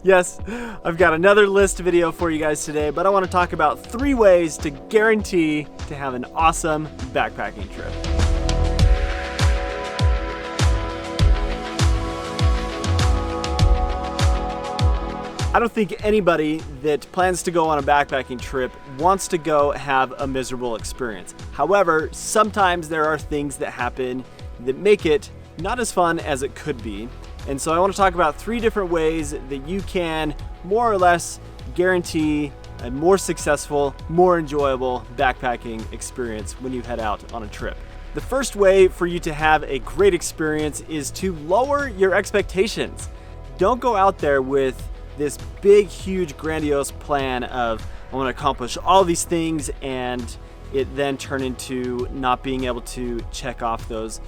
Yes, I've got another list video for you guys today, but I want to talk about 3 ways to guarantee to have an awesome backpacking trip. I don't think anybody that plans to go on a backpacking trip wants to go have a miserable experience. However, sometimes there are things that happen that make it not as fun as it could be. And so I want to talk about 3 different ways that you can more or less guarantee a more successful, more enjoyable backpacking experience when you head out on a trip. The first way for you to have a great experience is to lower your expectations. Don't go out there with this big, huge, grandiose plan of I want to accomplish all these things and it then turn into not being able to check off those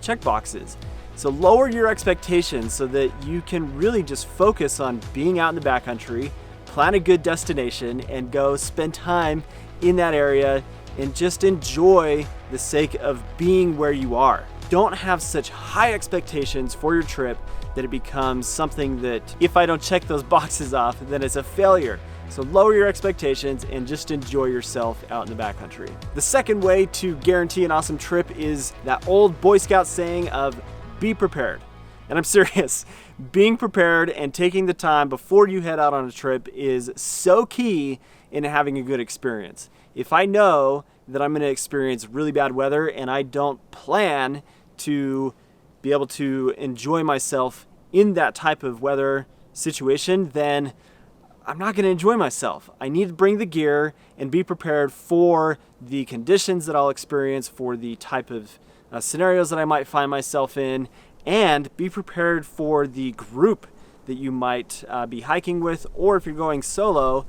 check boxes. So lower your expectations so that you can really just focus on being out in the backcountry, plan a good destination, and go spend time in that area and just enjoy the sake of being where you are. Don't have such high expectations for your trip that it becomes something that if I don't check those boxes off, then it's a failure. So lower your expectations and just enjoy yourself out in the backcountry. The second way to guarantee an awesome trip is that old Boy Scout saying of be prepared. And I'm serious. Being prepared and taking the time before you head out on a trip is so key in having a good experience. If I know that I'm going to experience really bad weather and I don't plan to be able to enjoy myself in that type of weather situation, then I'm not going to enjoy myself. I need to bring the gear and be prepared for the conditions that I'll experience, for the type of scenarios that I might find myself in, and be prepared for the group that you might be hiking with, or if you're going solo,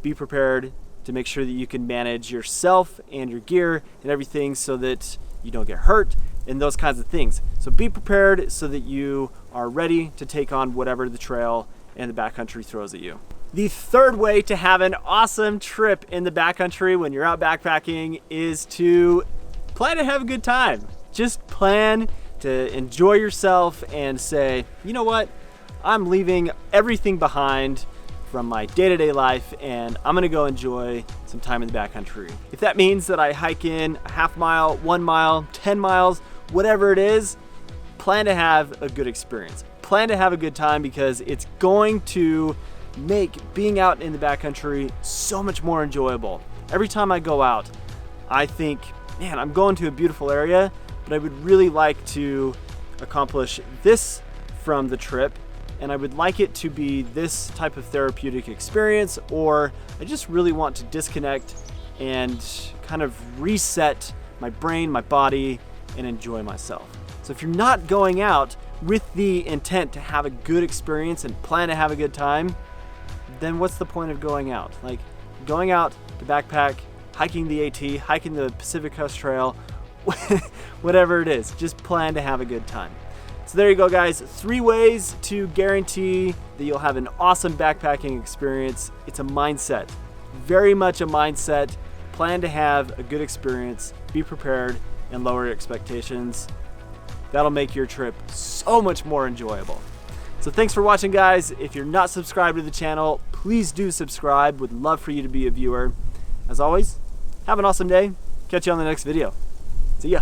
be prepared to make sure that you can manage yourself and your gear and everything so that you don't get hurt and those kinds of things. So be prepared so that you are ready to take on whatever the trail and the backcountry throws at you. The third way to have an awesome trip in the backcountry when you're out backpacking is to plan to have a good time. Just plan to enjoy yourself and say, you know what? I'm leaving everything behind from my day-to-day life and I'm gonna go enjoy some time in the backcountry. If that means that I hike in a half mile, 1 mile, 10 miles, whatever it is, plan to have a good experience. Plan to have a good time because it's going to make being out in the backcountry so much more enjoyable. Every time I go out, I think, man, I'm going to a beautiful area, but I would really like to accomplish this from the trip, and I would like it to be this type of therapeutic experience, or I just really want to disconnect and kind of reset my brain, my body, and enjoy myself. So if you're not going out with the intent to have a good experience and plan to have a good time, then what's the point of going out? Like going out to backpack, hiking the AT, hiking the Pacific Coast Trail, whatever it is, just plan to have a good time. So there you go, guys. 3 ways to guarantee that you'll have an awesome backpacking experience. It's a mindset, very much a mindset. Plan to have a good experience, be prepared, and lower your expectations. That'll make your trip so much more enjoyable. So thanks for watching, guys. If you're not subscribed to the channel, please do subscribe. Would love for you to be a viewer. As always, have an awesome day. Catch you on the next video. See ya.